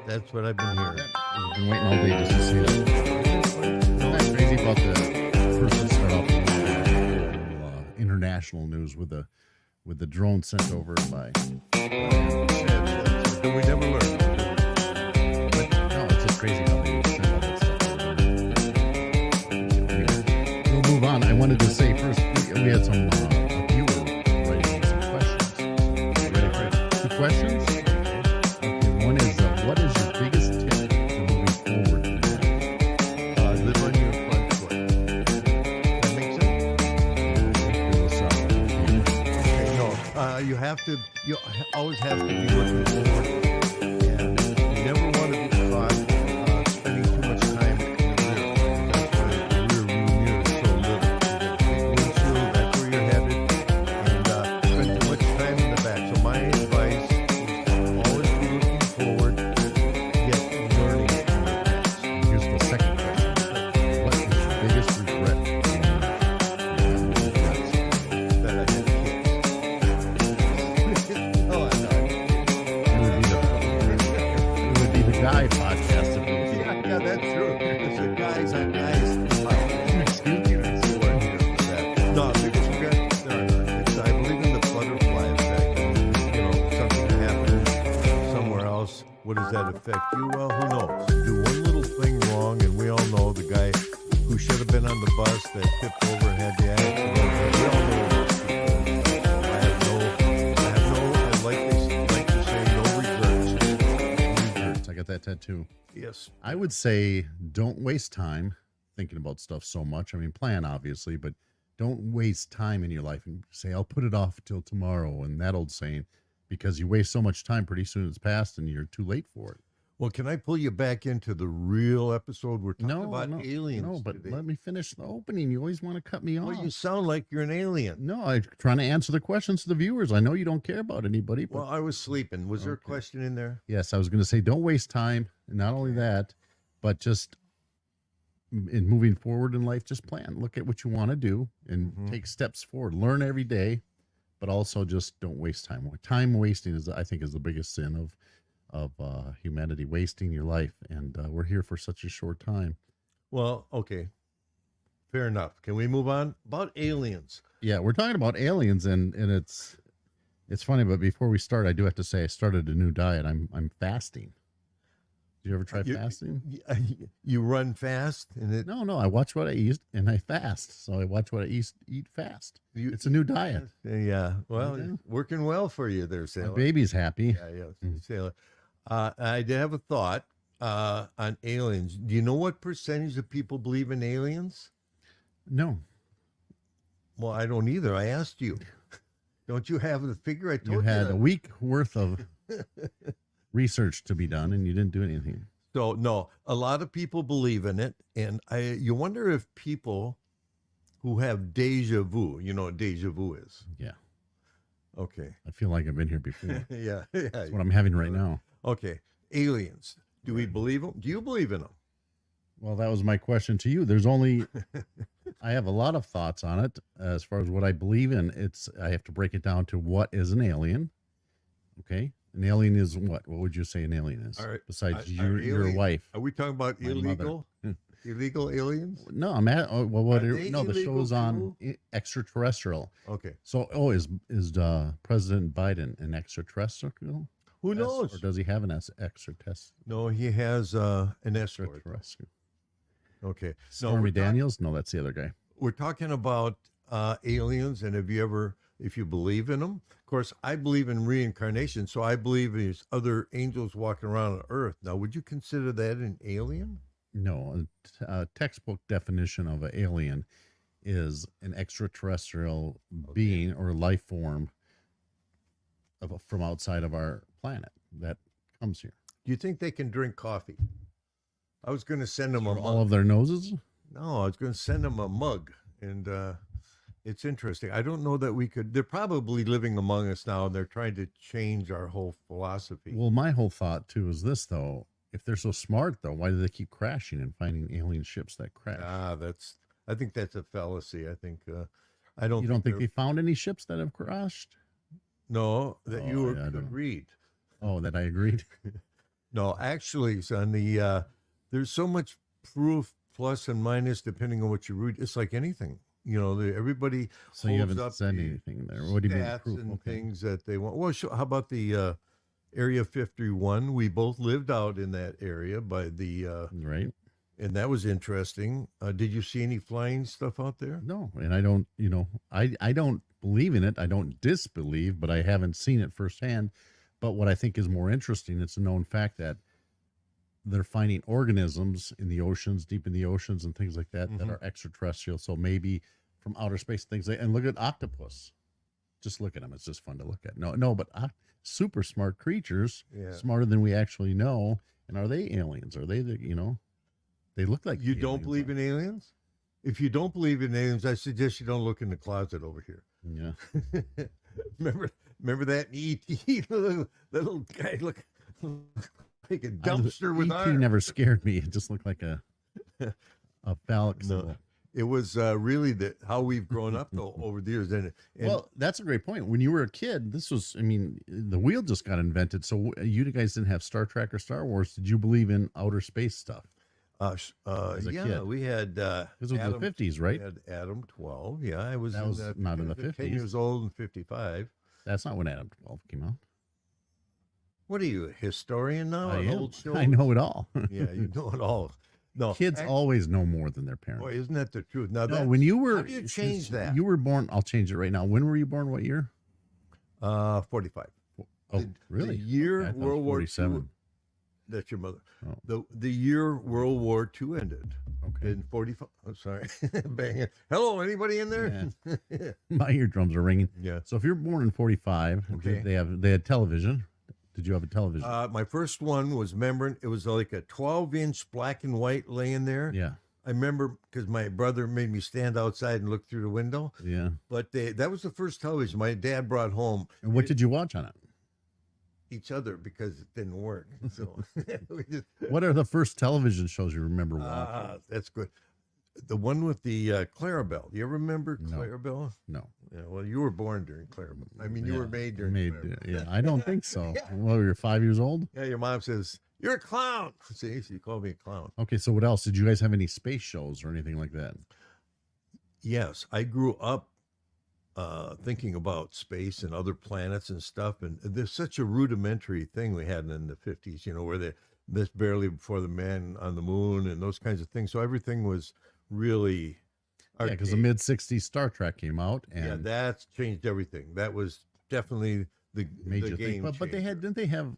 That's what I've been hearing. You've been waiting all day just to see that. Isn't that crazy about the person that started off with international news with the drone sent over by? And we never learned. But no, it's just crazy how they send all that stuff over. Anyway, we'll move on. I wanted to say first, we had some a viewer writing some questions. You ready for 2 questions? Okay, one is, what is your biggest tip for moving forward in life? Live on your front foot. That makes sense? Okay, no, you always have to be looking forward. And you never want to be caught spending too much time in the rear. That's why the rear view mirror is so little. You get a big windshield, that's where you're headed. And spend too much time in the back. So my advice is always be looking forward, yet learning from your past. Here's the second question. What is your biggest regret in life? That I had kids. Oh, I know. It would be the guy podcast. Yeah, that's true. It's a guys on guys. Excuse you. No, biggest regret. I believe in the butterfly effect. You know, something happened somewhere else. What does that affect you? Well, who knows? Do one little thing wrong, and we all know the guy who should have been on the bus that tipped over and had the accident. We all know those people. I like to say, no regrets. I got that tattoo. Yes. I would say don't waste time thinking about stuff so much. I mean, plan obviously, but don't waste time in your life and say, I'll put it off till tomorrow. And that old saying, because you waste so much time, pretty soon it's past and you're too late for it. Well, can I pull you back into the real episode? We're talking about aliens. No, but today. let me finish the opening. You always want to cut me off. Well, you sound like you're an alien. No, I'm trying to answer the questions to the viewers. I know you don't care about anybody. But Well, I was sleeping. Was there a question in there? yes, I was going to say don't waste time. And not only that, but just in moving forward in life, just plan. Look at what you want to do and take steps forward. Learn every day, but also just don't waste time. Time wasting is, I think, is the biggest sin of humanity, wasting your life. And we're here for such a short time. Well, okay. Fair enough. Can we move on? About aliens. Yeah, we're talking about aliens, and it's funny, but before we start, I do have to say I started a new diet. I'm fasting. Did you ever try fasting? You run fast, and it. No, I watch what I eat and I fast. So I watch what I eat fast. It's a new diet. Yeah. Well, working well for you there, My Sailor. baby's happy. Yeah, Sailor. I did have a thought on aliens. Do you know what percentage of people believe in aliens? No, Well, I don't either. I asked you. Don't you have the figure? I told you you had that. a week worth of research to be done, and you didn't do anything. So no, a lot of people believe in it, and you wonder if people who have deja vu, you know what deja vu is? Yeah, Okay. I feel like I've been here before. Yeah. That's what I'm having right now. Okay. Aliens. Do we believe them? Do you believe in them? Well, that was my question to you. There's only, I have a lot of thoughts on it as far as what I believe in. I have to break it down to what is an alien. Okay. An alien is what? What would you say an alien is? All right. Besides Are your alien- wife. Are we talking about My illegal? mother. Illegal aliens? No, I'm at, what, Are they no, the illegal show's on extraterrestrial. Okay. So, is President Biden an extraterrestrial? Who knows? Or does he have an extraterrestrial? No, he has an escort. Extraterrestrial. Okay. Stormy Daniels? No, that's the other guy. We're talking about aliens, and if you believe in them, of course, I believe in reincarnation, so I believe there's other angels walking around on Earth. Now, would you consider that an alien? No, a textbook definition of an alien is an extraterrestrial being or life form from outside of our planet that comes here. Do you think they can drink coffee? I was going to send them a mug. All of their noses? No, I was going to send them a mug, and it's interesting. I don't know that we could. They're probably living among us now, and they're trying to change our whole philosophy. Well, my whole thought, too, is this, though. If they're so smart, though, why do they keep crashing and finding alien ships that crash? I think that's a fallacy. I think You don't think they found any ships that have crashed? No, that you yeah, I could don't- read. Oh, that I agreed. No, actually, son, there's so much proof, plus and minus, depending on what you read. It's like anything. Everybody So you holds haven't up said the anything there. What do you mean stats proof? and Okay. things that they want. Well, how about the Area 51? We both lived out in that area by the, Right. and that was interesting. Did you see any flying stuff out there? No, and I don't, I don't believe in it. I don't disbelieve, but I haven't seen it firsthand. But what I think is more interesting, it's a known fact that they're finding organisms in the oceans, deep in the oceans, and things like that that are extraterrestrial. So maybe from outer space, things like, and look at octopus. Just look at them; it's just fun to look at. No, but super smart creatures, Yeah. smarter than we actually know. And are they aliens? Are they They look like You don't believe in aliens? If you don't believe in aliens, I suggest you don't look in the closet over here. Yeah. remember that ET little guy look like a dumpster with ET arms. never scared me. It just looked like a phallic symbol. No, it was really how we've grown up though over the years. And Well, that's a great point. When you were a kid, the wheel just got invented. So you guys didn't have Star Trek or Star Wars. Did you believe in outer space stuff? As a kid. we had This was the 50s, right? We had Adam 12. Yeah, I was. That was not in the 10 50s. years old and 55. That's not when Adam 12 came out. What are you, a historian now? I An am. old show? I know it all. Yeah, you know it all. No, Kids always know more than their parents. Boy, isn't that the truth? Now, No, when you were, how do you change that? You were born. I'll change it right now. When were you born? What year? 45. Oh, really? The year Okay, I thought it was World War II. 47. That's your mother. Oh. The year World War II ended. Okay. In 45. I'm sorry. Bang it. Hello, anybody in there? Yeah. My eardrums are ringing. Yeah. So if you're born in 45, Okay. they had television. Did you have a television? My first one was, remember, it was like a 12-inch black and white laying there. Yeah. I remember because my brother made me stand outside and look through the window. Yeah. But that was the first television my dad brought home. And what did you watch on it? Each other because it didn't work. So we just, What are the first television shows you remember watching? that's good. The one with the Clarabelle. You ever remember No. Clarabelle? No. Yeah, well, you were born during Clarabelle. I mean, you Yeah, were made during Clarabelle. Yeah, I don't think so. Yeah. Well, you're 5 years old? Yeah, your mom says, "You're a clown." See, she called me a clown. Okay, so what else? Did you guys have any space shows or anything like that? Yes, I grew up thinking about space and other planets and stuff. And there's such a rudimentary thing we had in the 50s, where this barely before the man on the moon and those kinds of things. So everything was really Yeah, because the archaic. mid 60s Star Trek came out and Yeah, that's changed everything. That was definitely the major game thing. But they changer. didn't they have, I'm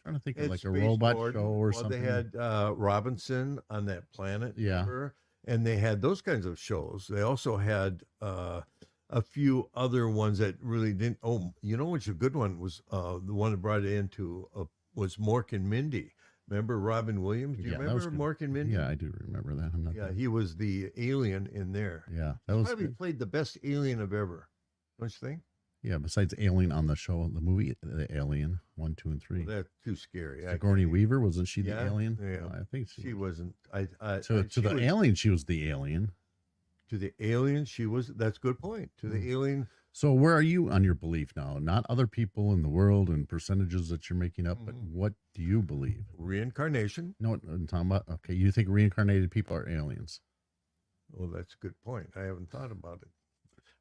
trying to think of Had like a Space robot Gordon. show or Well, something. they had Robinson on that planet. Yeah. remember? And they had those kinds of shows. They also had a few other ones that really didn't. Oh, which a good one was the one that brought it into was Mork and Mindy. Remember Robin Williams? Do you Yeah, that was remember good. Mork and Mindy? Yeah, I do remember that. I'm not Yeah, he was the alien in there. Yeah, that was Probably good. played the best alien of ever. Don't you think? Yeah, besides Alien on the show, the movie The Alien 1, 2, and 3. Well, that's too scary. Sigourney Weaver, wasn't she the Yeah, alien? yeah. I think She wasn't. To she the was- alien, she was the alien. To the alien, she was. That's a good point. To the alien, So where are you on your belief now? Not other people in the world and percentages that you're making up, but what do you believe? reincarnation. No, I'm talking about, okay, you think reincarnated people are aliens. Well, that's a good point. I haven't thought about it.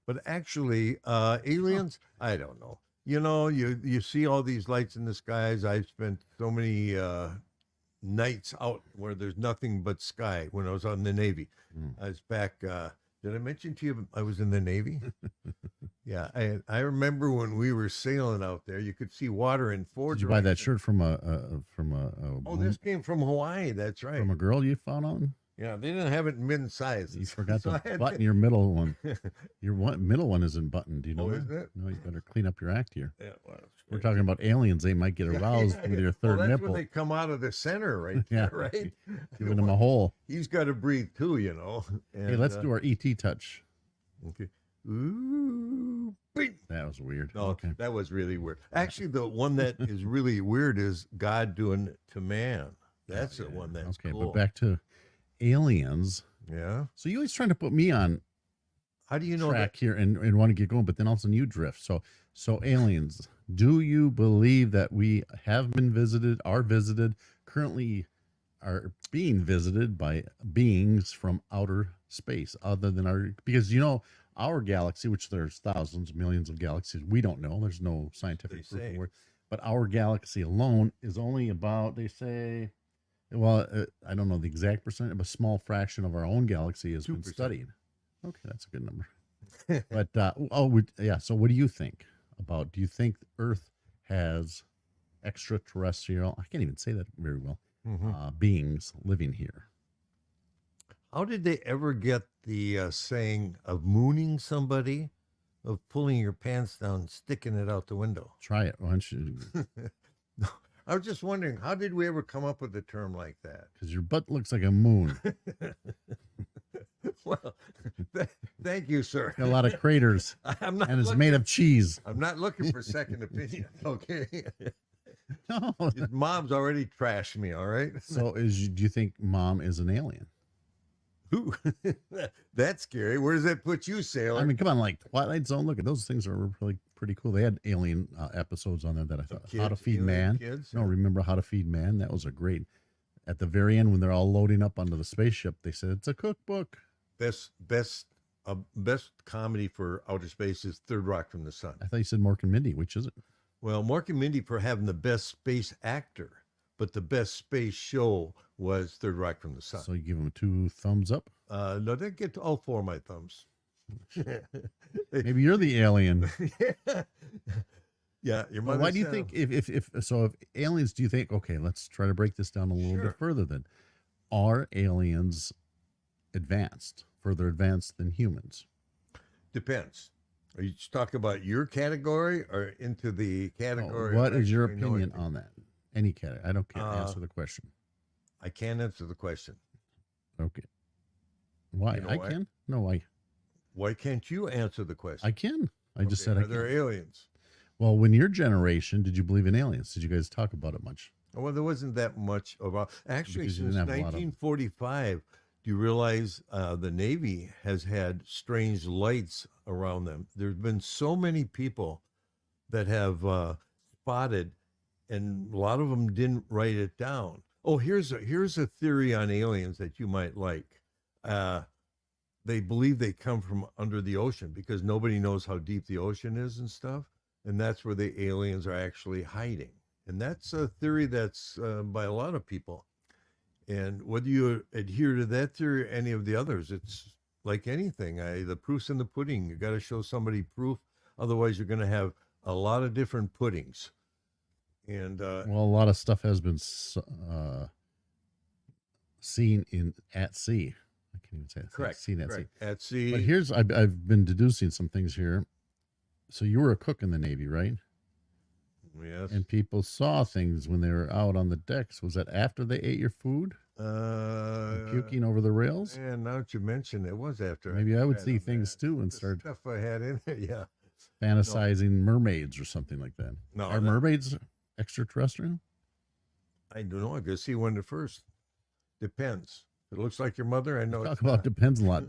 But actually, aliens, I don't know. You see all these lights in the skies. I've spent so many nights out where there's nothing but sky when I was on the Navy. I was back. Did I mention to you I was in the Navy? Yeah, I remember when we were sailing out there, you could see water in four Did you buy that directions. shirt from a Oh, this came from Hawaii. That's right. from a girl you found on? Yeah, they didn't have it in men's size. You forgot So to I had button to- your middle one. Your middle one isn't buttoned. Do you know Oh, that? isn't it? No, you better clean up your act here. Yeah, well, We're talking about aliens. They might get aroused with your third that's nipple. when they come out of the center, right? Yeah. There, right. Giving them a hole. He's got to breathe too, Hey, And, let's do our ET touch. Okay. Ooh, bing. That was weird. No, Okay. that was really weird. Actually, the one that is really weird is God doing it to man. That's the one that's Okay, cool. but back to aliens. Yeah. So you always trying to put me on How do you know track here and want to get going, but then all of a sudden you drift. So aliens. Do you believe that we have been visited, are visited, currently are being visited by beings from outer space other than our, because our galaxy, which there's thousands, millions of galaxies, we don't know. There's no They scientific proof say. of it. But our galaxy alone is only about, they say, well, I don't know the exact percent, but a small fraction of our own galaxy has been 2%. studied. Okay, that's a good number. But yeah. So, what do you think about? Do you think Earth has extraterrestrial? I can't even say that very well. Beings living here. How did they ever get the saying of mooning somebody, of pulling your pants down, and sticking it out the window? Try it. Why don't you? No, I was just wondering, how did we ever come up with a term like that? Because your butt looks like a moon. Well, thank you, sir. Got a lot of craters, I'm not and it's looking, made of cheese. I'm not looking for second opinion, okay? No. His mom's already trashed me, all right? So, do you think Mom is an alien? Ooh, that's scary. Where does that put you, sailor? I mean, come on, like Twilight Zone. Look at those things are really pretty cool. They had alien episodes on there that I thought. How to Feed alien Man. kids, No, yeah. remember How to Feed Man? That was a great. At the very end, when they're all loading up onto the spaceship, they said it's a cookbook. Best comedy for outer space is Third Rock from the Sun. I thought you said Mork and Mindy. Which is it? Well, Mork and Mindy for having the best space actor, but the best space show was Third Rock from the Sun. So you give them 2 thumbs up. No, they get all 4 of my thumbs. Maybe you're the alien. Yeah, your Well, mother. why do you think if aliens? Do you think? Okay, let's try to break this down a little Sure. bit further. Then, are aliens further advanced than humans? Depends. Are you talking about your category or into the category? What of is your actually knowing opinion people? on that? Any category. I don't care. Answer the question. I can't answer the question. Okay. Why? You know I why? can. No, Why can't you answer the question? I can. I just said I Are there can. aliens? Well, when your generation, did you believe in aliens? Did you guys talk about it much? Well, there wasn't that much about. Actually, Because you since didn't have a lot of- 1945, do you realize the Navy has had strange lights around them? There's been so many people that have spotted, and a lot of them didn't write it down. Oh, here's a theory on aliens that you might like. They believe they come from under the ocean because nobody knows how deep the ocean is and stuff, and that's where the aliens are actually hiding. And that's a theory that's by a lot of people. And whether you adhere to that theory or any of the others, it's like anything. The proof's in the pudding. You got to show somebody proof, otherwise you're going to have a lot of different puddings. And Well, a lot of stuff has been seen at sea. I can't even say it. correct, Seen at sea. correct. At sea. But here's I've been deducing some things here. So you were a cook in the Navy, right? Yes. And people saw things when they were out on the decks. Was that after they ate your food? Puking over the rails? And now that you mention it, was after. Maybe I would fed see on things that. too and The start stuff I had in there. Yeah. fantasizing mermaids or something like that. No, Are that- mermaids extraterrestrial? I don't know. I guess he went first. Depends. If it looks like your mother, I know. Talk it's about not. depends a lot.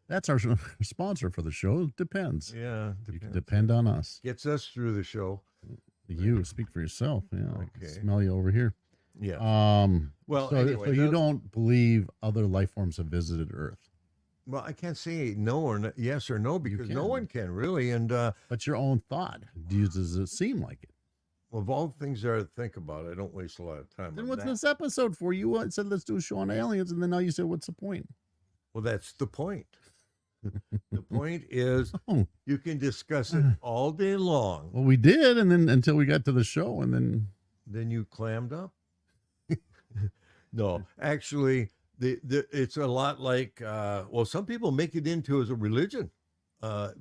That's our sponsor for the show. Depends. Yeah. You can Depends. depend on us. Gets us through the show. You speak for yourself. Yeah, I can Okay. smell you over here. Yeah. Well, so, anyway, so you that- don't believe other life forms have visited Earth, Well, I can't say no or no, yes or no because no can. one can really. And but your own thought. Does it seem like it? of all the things there to think about, I don't waste a lot of time Then on what's that. this episode for? You said let's do a show on aliens, and then now you said what's the point? Well, that's the point. The point is Oh, you can discuss it all day long. well, we did, and then until we got to the show, and then Then you clammed up. No, actually, it's a lot like well, some people make it into as a religion.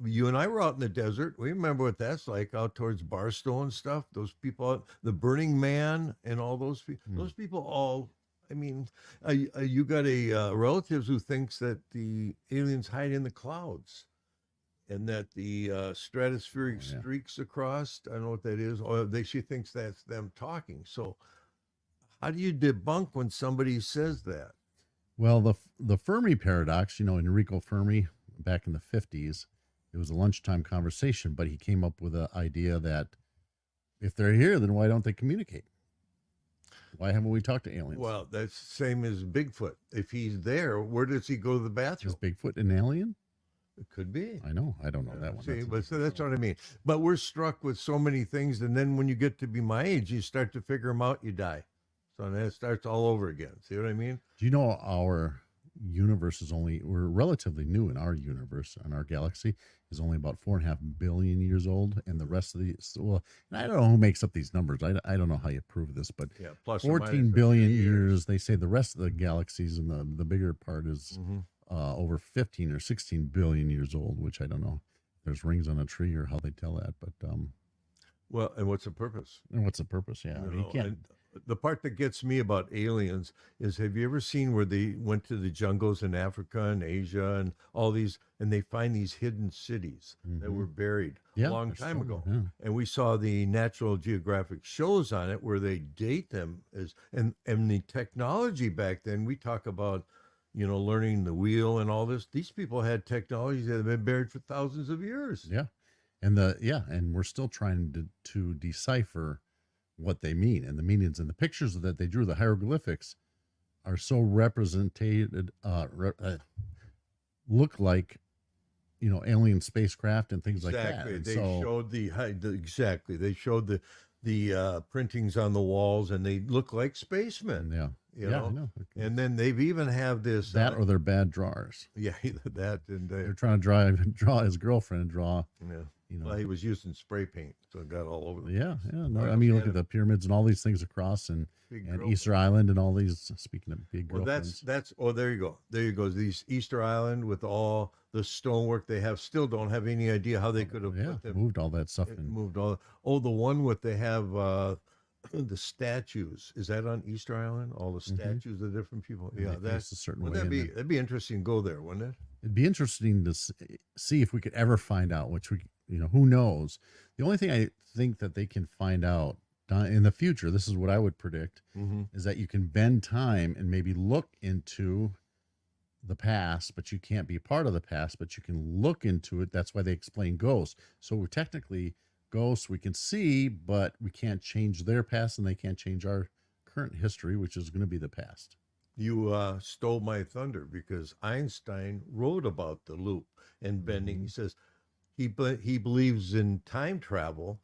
You and I were out in the desert. We remember what that's like out towards Barstow and stuff. Those people, the Burning Man, and all those people. Those people all. I mean, you got a relatives who thinks that the aliens hide in the clouds, and that the stratospheric yeah. streaks across. I don't know what that is. Or she thinks that's them talking. So, how do you debunk when somebody says that? well, the Fermi paradox. Enrico Fermi back in the 50s. It was a lunchtime conversation, but he came up with the idea that If they're here, then why don't they communicate? Why haven't we talked to aliens? Well, that's the same as Bigfoot. If he's there, where does he go to the bathroom? Is Bigfoot an alien? It could be. I know. I don't know that one. See, That's a but so different that's show. what I mean. But we're struck with so many things, and then when you get to be my age, you start to figure them out. You die, so then it starts all over again. See what I mean? Do you know our universe is we're relatively new in our universe, and our galaxy is only about 4.5 billion years old, and the rest of the, well, and I don't know who makes up these numbers. I don't know how you prove this, but Yeah, plus 14 billion years. They say the rest of the galaxies and the bigger part is Mm-hmm. over 15 or 16 billion years old, which I don't know. If there's rings on a tree or how they tell that, but Well, and what's the purpose? and what's the purpose? Yeah, I mean, you can't. And the part that gets me about aliens is, have you ever seen where they went to the jungles in Africa and Asia and all these, and they find these hidden cities that Mhm. were buried Yeah, a long they're time still ago? there, yeah. And we saw the Natural Geographic shows on it where they date them as, and the technology back then, we talk about, learning the wheel and all this. These people had technologies that have been buried for thousands of years. Yeah, and we're still trying to decipher what they mean, and the meanings and the pictures that they drew, the hieroglyphics, are so represented, look like alien spacecraft and things like that. Exactly. And They so showed exactly. They showed the printings on the walls, and they look like spacemen. yeah, You yeah, know, I know and then they've even have this that, or they're bad drawers. yeah, either that and They're trying to draw his girlfriend and draw. yeah. You know, Well, he was using spray paint, so it got all over. The yeah, yeah. No, Or I else mean, he you look had at the pyramids and all these things across, and big and girl- Easter Island and all these. Speaking of big Well, girlfriends, that's. Oh, there you go. There you go. These Easter Island with all the stonework they have, still don't have any idea how they could have yeah, put them. moved all that stuff It in. moved all. Oh, the one with they have the statues. Is that on Easter Island? All the statues of different people. And Yeah, they face that's a certain wouldn't way. that be? And then That'd be interesting. To go there, wouldn't it? it'd be interesting to see if we could ever find out. Which who knows? The only thing I think that they can find out in the future, this is what I would predict, Mm-hmm. is that you can bend time and maybe look into the past, but you can't be part of the past, but you can look into it. That's why they explain ghosts. So we're technically ghosts we can see, but we can't change their past, and they can't change our current history, which is going to be the past. You stole my thunder because Einstein wrote about the loop and bending. He says he believes in time travel,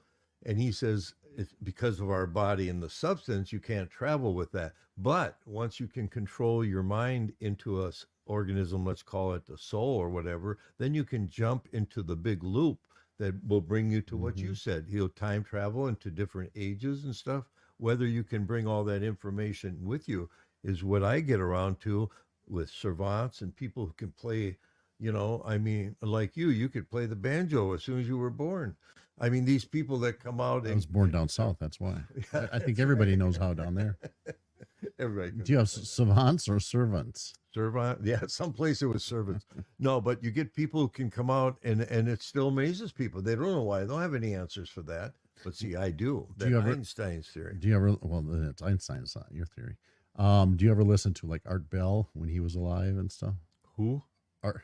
and he says it's because of our body and the substance you can't travel with that. But once you can control your mind into a organism, let's call it the soul or whatever, then you can jump into the big loop that will bring you to what you said. He'll time travel into different ages and stuff. Whether you can bring all that information with you is what I get around to with savants and people who can play, I mean, like you could play the banjo as soon as you were born. I mean, these people that come out I and was born down south. That's why. I think everybody knows how down there. everybody can Do you have savants or servants? servant. Yeah, someplace it was servants. No, but you get people who can come out and it still amazes people. They don't know why. They don't have any answers for that. But see, I do. Do That you ever- Einstein's theory. Do you ever? Well, it's Einstein's not your theory. Do you ever listen to like Art Bell when he was alive and stuff? Who? Art,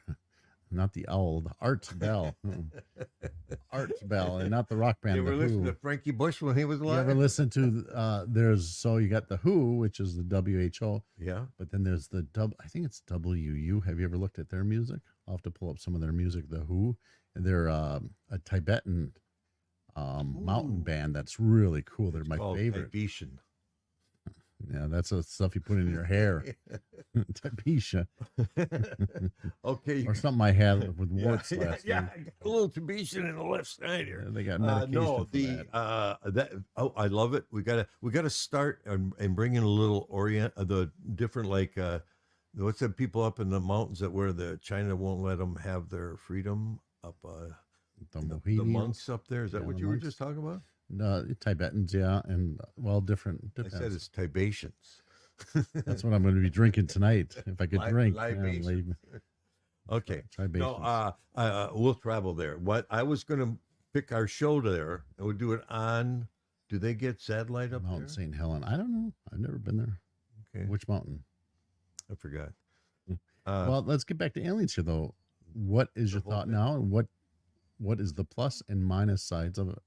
not the owl, the Art Bell. Art Bell, and not the rock band. You ever The listen Who. to Frankie Bush when he was You alive? ever listen to? So you got the Who, which is the WHO, Yeah. but then there's the I think it's WU. Have you ever looked at their music? I'll have to pull up some of their music. The Who, and they're a Tibetan mountain band that's really cool. They're my Called favorite. Tibetan. Yeah, that's the stuff you put in your hair. Tapisha. Okay. Or something I had with Yeah, warts yeah, last yeah, week. I got a little Tibetan in the left side here. Yeah, they got medication No, for that. that I love it. We gotta start and bring in a little the different what's the people up in the mountains that where the China won't let them have their freedom up The the Mohedians, monks up there. Is that Yeah, what the you were monks. just talking about? Tibetans, yeah, and different. I said Depends. it's Tibetians. That's what I'm going to be drinking tonight. If I could drink, Libation. Okay. Tribations. No, we'll travel there. What I was going to pick our show there, and we'll do it on. Do they get satellite up Mount there? St. Helen. I don't know. I've never been there. Okay, Which mountain? I forgot. Well, let's get back to aliens here, though. What is your whole thought thing. now, and what is the plus and minus sides of it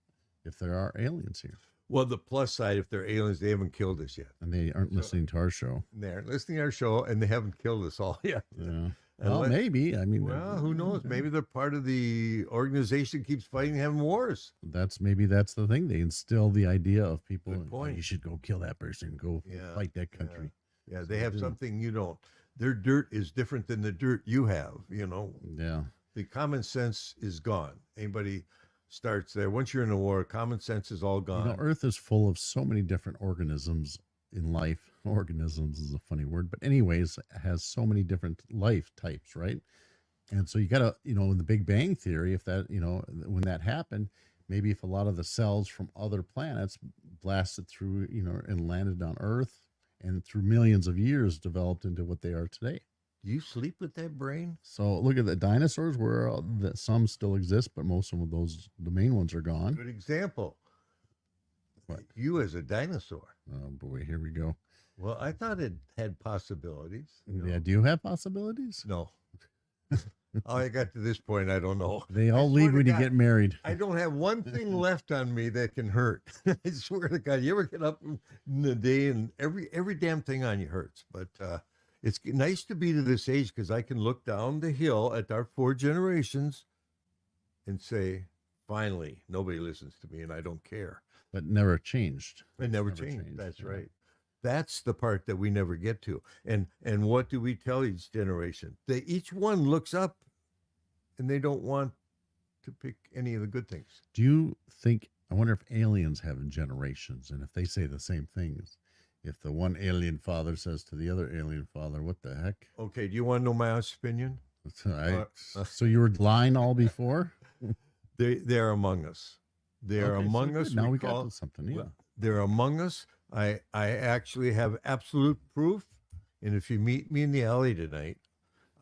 if there are aliens here? Well, the plus side, if they're aliens, they haven't killed us yet. And they aren't listening to our show. They aren't listening to our show, and they haven't killed us all yet. Yeah. Well, maybe. I mean, well, who knows? Maybe they're part of the organization that keeps fighting, having wars. That's the thing. They instill the idea of people. Good point. You should go kill that person. Go fight that country. Yeah, they have something you don't. Their dirt is different than the dirt you have. Yeah. The common sense is gone. Anybody starts there. Once you're in a war, common sense is all gone. Earth is full of so many different organisms in life. Organisms is a funny word, but anyways, it has so many different life types, right? And so you got to, in the Big Bang Theory, if that, when that happened, maybe if a lot of the cells from other planets blasted through, and landed on Earth and through millions of years developed into what they are today. Do you sleep with that brain? So look at the dinosaurs, where some still exist, but most of the main ones are gone. Good example. What? You as a dinosaur. Oh boy, here we go. Well, I thought it had possibilities. Yeah, do you have possibilities? No. How I got to this point, I don't know. They all leave when you get married. I don't have one thing left on me that can hurt. I swear to God, you ever get up in the day and every damn thing on you hurts. But it's nice to be to this age because I can look down the hill at our 4 generations and say, finally, nobody listens to me and I don't care. But never changed. It never changed. That's right. That's the part that we never get to. And what do we tell each generation? Each one looks up and they don't want to pick any of the good things. Do you think, I wonder if aliens have generations and if they say the same things? If the one alien father says to the other alien father, what the heck? Okay, do you want to know my honest opinion? So you were lying all before? They're among us. They're among us. Now we got to something, yeah. They're among us. I actually have absolute proof. And if you meet me in the alley tonight,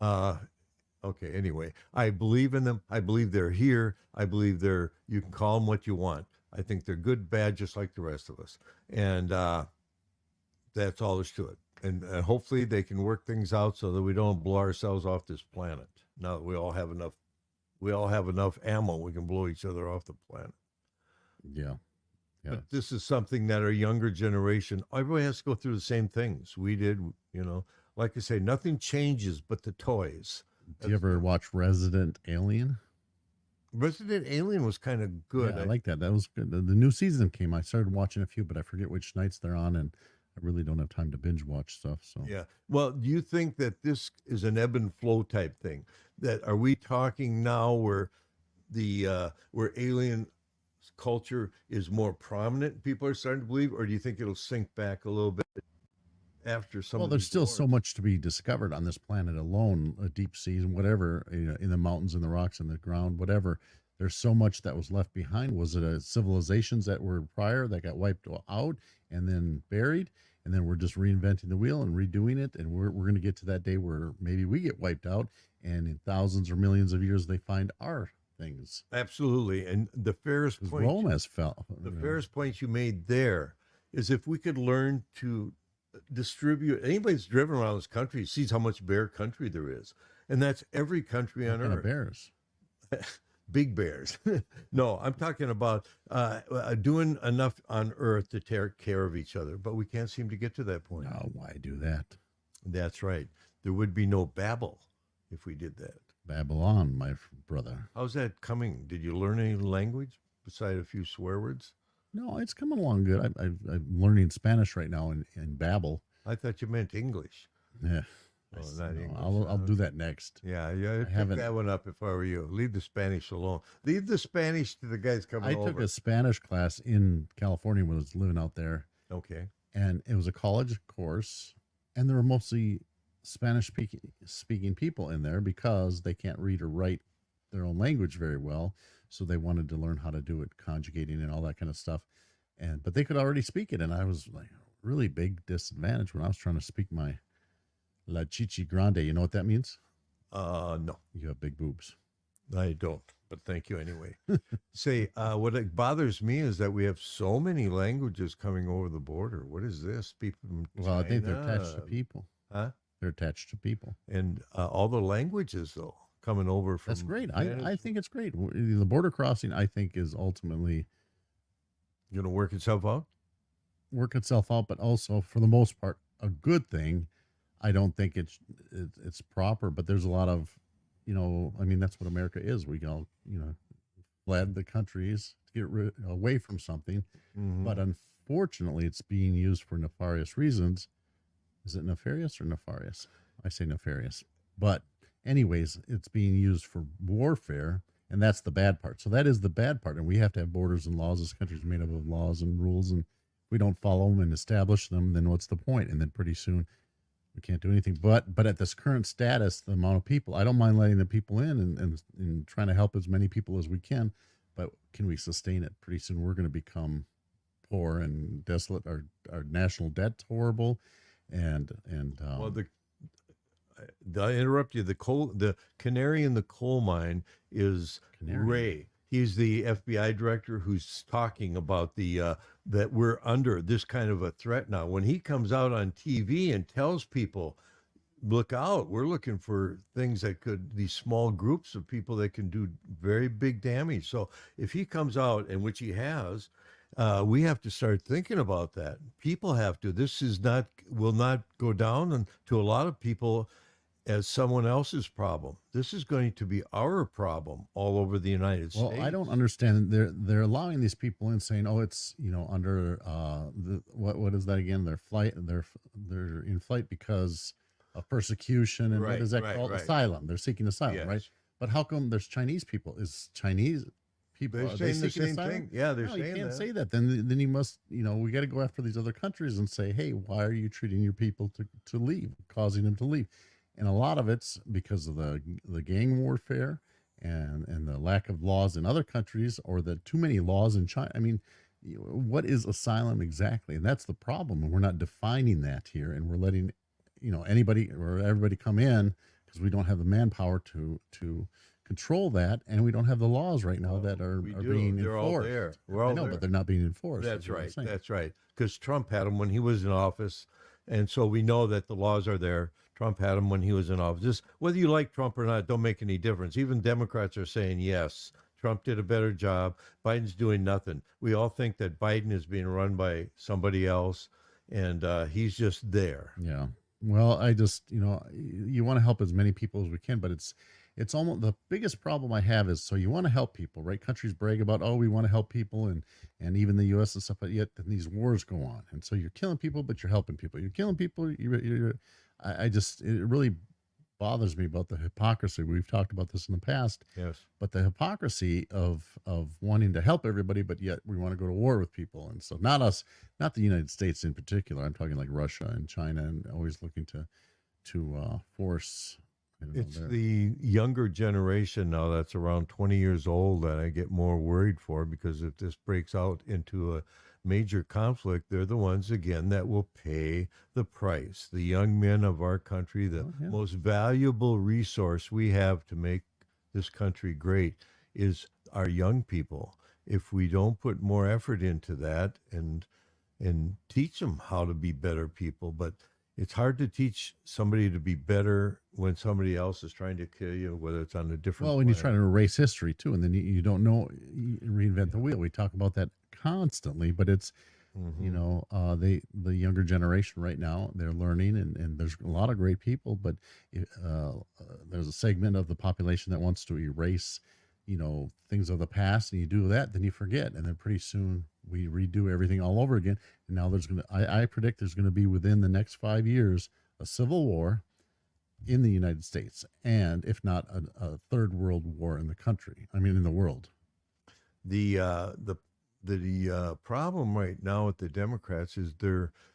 okay, anyway, I believe in them. I believe they're here. I believe you can call them what you want. I think they're good, bad, just like the rest of us. And that's all there's to it. And hopefully they can work things out so that we don't blow ourselves off this planet. Now that we all have enough ammo, we can blow each other off the planet. Yeah. But this is something that our younger generation, everybody has to go through the same things. We did, like I say, nothing changes but the toys. Do you ever watch Resident Alien? Resident Alien was kind of good. Yeah, I like that. That was good. The new season came. I started watching a few, but I forget which nights they're on, and I really don't have time to binge watch stuff. So yeah. Well, do you think that this is an ebb and flow type thing? That are we talking now where where alien culture is more prominent, people are starting to believe, or do you think it'll sink back a little bit after some? Well, there's still so much to be discovered on this planet alone, a deep seas and whatever, in the mountains, in the rocks, in the ground, whatever. There's so much that was left behind. Was it civilizations that were prior that got wiped out and then buried, and then we're just reinventing the wheel and redoing it, and we're going to get to that day where maybe we get wiped out, and in thousands or millions of years they find our things. Absolutely. And the fairest point, Rome has fell. The fairest point you made there is if we could learn to distribute, anybody that's driven around this country sees how much bear country there is. And that's every country on earth. Bears. Big bears. No, I'm talking about doing enough on earth to take care of each other, but we can't seem to get to that point. No, why do that? That's right. There would be no Babel if we did that. Babylon, my brother. How's that coming? Did you learn any language beside a few swear words? No, it's coming along good. I'm learning Spanish right now in Babel. I thought you meant English. Yeah. Oh, not English. I'll do that next. Yeah, pick that one up if I were you. Leave the Spanish alone. Leave the Spanish to the guys coming over. I took a Spanish class in California when I was living out there. Okay. And it was a college course, and there were mostly Spanish speaking people in there because they can't read or write their own language very well. So they wanted to learn how to do it, conjugating and all that kind of stuff. But they could already speak it. And I was like, really big disadvantage when I was trying to speak my La Chichi Grande. You know what that means? No. You have big boobs. I don't, but thank you anyway. Say, what bothers me is that we have so many languages coming over the border. What is this? People from China. Well, I think they're attached to people. Huh? They're attached to people. And all the languages, though, coming over from... That's great. I think it's great. The border crossing, I think, is ultimately Going to work itself out. work itself out, but also for the most part a good thing. I don't think it's proper, but there's a lot of, I mean, that's what America is. We all, fled the countries to get away from something, Mm-hmm. but unfortunately, it's being used for nefarious reasons. Is it nefarious or nefarious? I say nefarious, but anyways, it's being used for warfare, and that's the bad part. So that is the bad part, and we have to have borders and laws. This country's made up of laws and rules, and if we don't follow them and establish them, then what's the point? And then pretty soon we can't do anything. But at this current status, the amount of people, I don't mind letting the people in and trying to help as many people as we can. But can we sustain it? Pretty soon we're going to become poor and desolate. Our national debt's horrible, and Well, I interrupt you. The canary in the coal mine is Canary. Ray. He's the FBI director who's talking about the that we're under this kind of a threat now. When he comes out on TV and tells people, "Look out! We're looking for things that could these small groups of people that can do very big damage." So if he comes out, and which he has, we have to start thinking about that. People have to. This is not will not go down and to a lot of people as someone else's problem. This is going to be our problem all over the United Well, States. I don't understand. They're allowing these people in, saying, "Oh, it's under what is that again? They're in flight because of persecution, and what Right, is that right, called? right. Asylum. They're seeking asylum, right? Yes. But how come there's Chinese people? Is Chinese people They're are they saying the seeking same asylum? thing. Yeah, they're No, saying you can't that. say that. Then you must, we got to go after these other countries and say, hey, why are you treating your people to leave, causing them to leave? And a lot of it's because of the gang warfare and the lack of laws in other countries, or the too many laws in China. I mean, what is asylum exactly? And that's the problem. And we're not defining that here, and we're letting anybody or everybody come in because we don't have the manpower to control that, and we don't have the laws right now that are We do. being They're all enforced. there. We're all I know, there. but they're not being enforced. That's what I'm right. saying. That's right. Because Trump had them when he was in office, and so we know that the laws are there. Trump had them when he was in office. Just whether you like Trump or not, don't make any difference. Even Democrats are saying yes. Trump did a better job. Biden's doing nothing. We all think that Biden is being run by somebody else, and he's just there. Yeah. Well, I just, you want to help as many people as we can, but it's almost the biggest problem I have is, so you want to help people, right? Countries brag about, oh, we want to help people, and even the U.S. and stuff, but yet then these wars go on, and so you're killing people, but you're helping people. You're killing people. I just, it really bothers me about the hypocrisy. We've talked about this in the past, Yes. but the hypocrisy of wanting to help everybody, but yet we want to go to war with people. And so not us, not the United States in particular. I'm talking like Russia and China, and always looking to force. I don't know, It's the younger generation now that's around 20 years old that I get more worried for, because if this breaks out into a major conflict, they're the ones, again, that will pay the price. The young men of our country, the yeah. most valuable resource we have to make this country great is our young people. If we don't put more effort into that and teach them how to be better people, but it's hard to teach somebody to be better when somebody else is trying to kill you, whether it's on a different. Well, when you planet. try to erase history too, and then you don't know, you reinvent the wheel. We talk about that constantly, but it's, the younger generation right now, they're learning, and there's a lot of great people, but there's a segment of the population that wants to erase, things of the past, and you do that, then you forget, and then pretty soon we redo everything all over again. And now I predict there's going to be, within the next 5 years, a civil war in the United States, and if not a third world war in the world. The problem right now with the Democrats is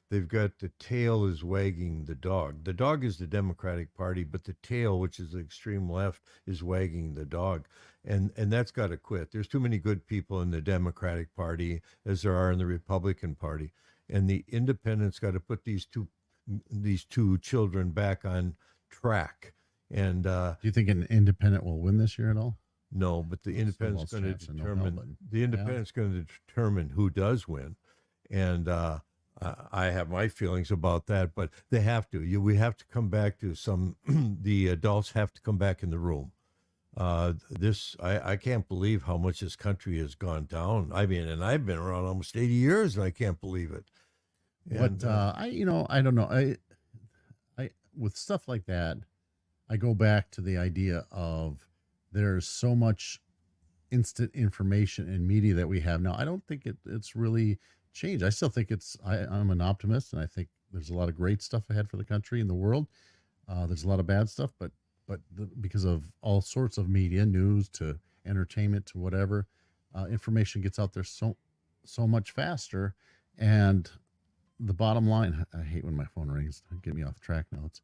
they've got the tail is wagging the dog. The dog is the Democratic Party, but the tail, which is the extreme left, is wagging the dog, and that's got to quit. There's too many good people in the Democratic Party as there are in the Republican Party, and the independents got to put these two children back on track. And Do you think an independent will win this year at all? no, but the independent's going to determine who does win, and I have my feelings about that. But they have to. We have to come back to some. The adults have to come back in the room. I can't believe how much this country has gone down. I mean, and I've been around almost 80 years, and I can't believe it. What And I don't know. I with stuff like that, I go back to the idea of there's so much instant information and media that we have now. I don't think it's really changed. I still think I'm an optimist, and I think there's a lot of great stuff ahead for the country and the world. There's a lot of bad stuff, but because of all sorts of media, news to entertainment to whatever, information gets out there so much faster. And the bottom line, I hate when my phone rings. Get me off track now. It's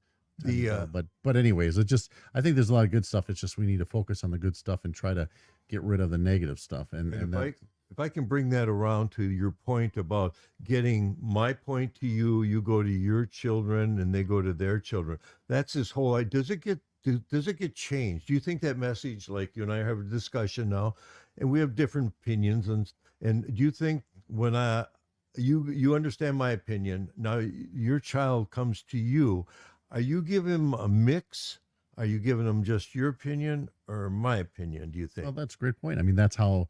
but anyways, I think there's a lot of good stuff. It's just we need to focus on the good stuff and try to get rid of the negative stuff. And if I can bring that around to your point about getting my point to you, you go to your children and they go to their children. That's this whole. Does it get changed? Do you think that message, like you and I have a discussion now, and we have different opinions, and do you think when you understand my opinion now, your child comes to you, are you giving him a mix? Are you giving them just your opinion or my opinion, do you think? Well, that's a great point. I mean, that's how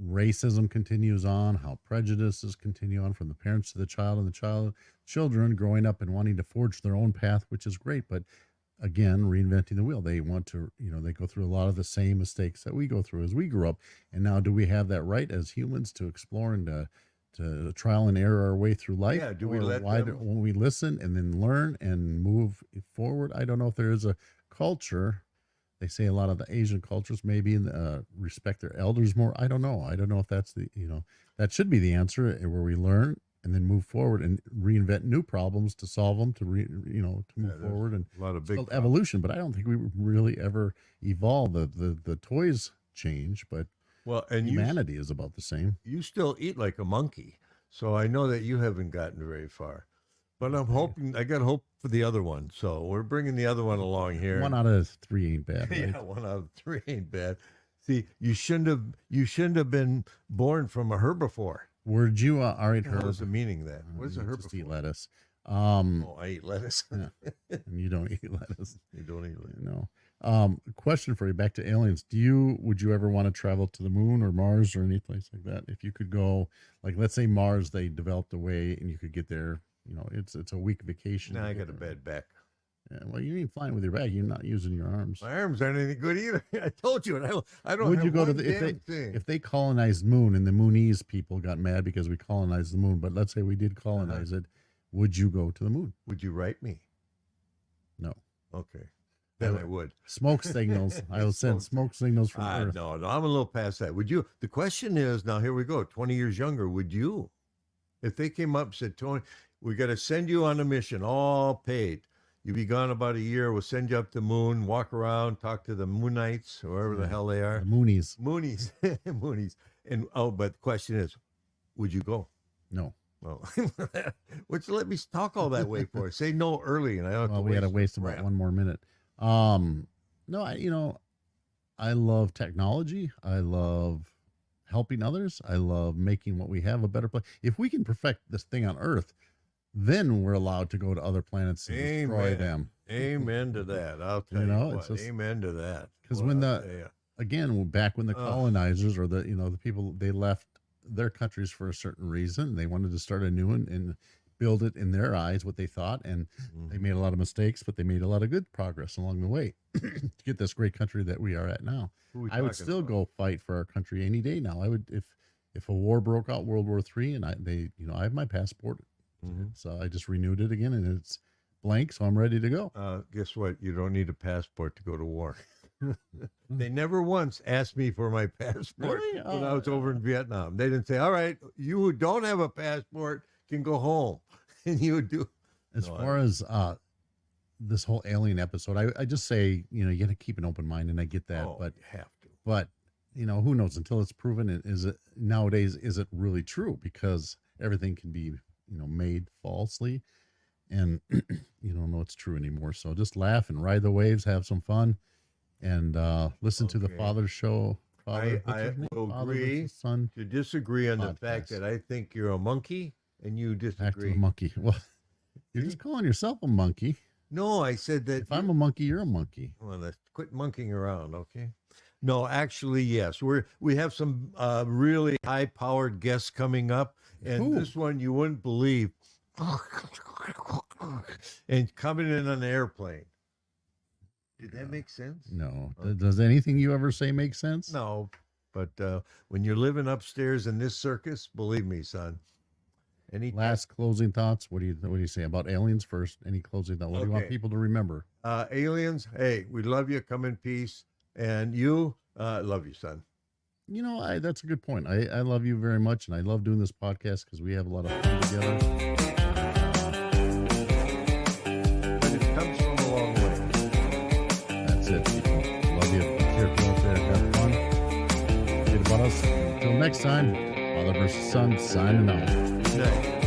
racism continues on, how prejudices continue on from the parents to the child and the children growing up and wanting to forge their own path, which is great. But again, reinventing the wheel. They want to, they go through a lot of the same mistakes that we go through as we grew up. And now, do we have that right as humans to explore and to trial and error our way through life? Yeah, do we let when we listen and then learn and move forward? I don't know if there is a culture. They say a lot of the Asian cultures maybe respect their elders more. I don't know. I don't know if that's that should be the answer, where we learn and then move forward and reinvent new problems to solve them, to move forward. And a lot of big evolution, but I don't think we really ever evolve. The toys change, but humanity is about the same. You still eat like a monkey, so I know that you haven't gotten very far. But I'm hoping, I got hope for the other one. So we're bringing the other one along here. 1 out of 3 ain't bad. Right? Yeah, 1 out of 3 ain't bad. See, you shouldn't have been born from a herbivore. Would you? All right, What's the meaning of that? What is a herbivore? Just eat lettuce. I eat lettuce. Yeah. And you don't eat lettuce. You don't eat lettuce. No. Question for you. Back to aliens. Would you ever want to travel to the moon or Mars or any place like that? If you could go, like, let's say Mars, they developed a way and you could get there. It's a week vacation. Now I got a bad back. Yeah, well, you ain't flying with your back. You're not using your arms. My arms aren't any good either. I told you, and I don't. Would have you go one to thing. if they colonized Moon and the Moonies people got mad because we colonized the Moon? But let's say we did colonize it. Would you go to the Moon? Would you write me? No. Okay. Then I would. Smoke signals. I will send smoke signals from Earth. No, I'm a little past that. Would you? The question is now. Here we go. 20 years younger. Would you? If they came up and said, Tony, we got to send you on a mission, all paid. You'll be gone about a year. We'll send you up to the moon, walk around, talk to the Moonites, whoever the hell they are. The Moonies. Moonies. And but the question is, would you go? No. Well, what's let me talk all that way for? Say no early, and I don't. Well, we had to waste about 1 more minute. No, I love technology. I love helping others. I love making what we have a better place. If we can perfect this thing on Earth, then we're allowed to go to other planets and destroy them. Amen to that. I'll tell you what. Amen to that. Because back when the colonizers or the people, they left their countries for a certain reason, they wanted to start a new one and build it in their eyes what they thought, and they made a lot of mistakes, but they made a lot of good progress along the way to get this great country that we are at now. I would still go fight for our country any day now. I would if a war broke out, World War III, and I have my passport. So I just renewed it again, and it's blank, so I'm ready to go. Guess what? You don't need a passport to go to war. They never once asked me for my passport when I was over in Vietnam. They didn't say, all right, you who don't have a passport can go home. And you would do. As far as this whole alien episode, I just say, you got to keep an open mind, and I get that. But you have to. But, who knows? Until it's proven, is it really true? Because everything can be made falsely, and you don't know it's true anymore. So just laugh and ride the waves, have some fun, and listen to the Father's show. I will agree to disagree on the fact that I think you're a monkey and you disagree. Back to the monkey. Well, you're just calling yourself a monkey. No, I said that. If I'm a monkey, you're a monkey. Well, let's quit monkeying around, okay? No, actually, yes. We have some really high-powered guests coming up, and Who? this one you wouldn't believe. And coming in on an airplane. Did that make sense? No. Does anything you ever say make sense? No, but when you're living upstairs in this circus, believe me, son. Any Last closing thoughts. What do you say about aliens first? Any closing thoughts? What do you want Okay. people to remember? aliens, hey, we love you. Come in peace. And you, love you, son. You know, that's a good point. I love you very much, and I love doing this podcast because we have a lot of fun together. But it comes from a long way. That's it. People. Love you. Be careful out there. Have fun. Forget about us. Until next time, Father versus Son signing off. Good night.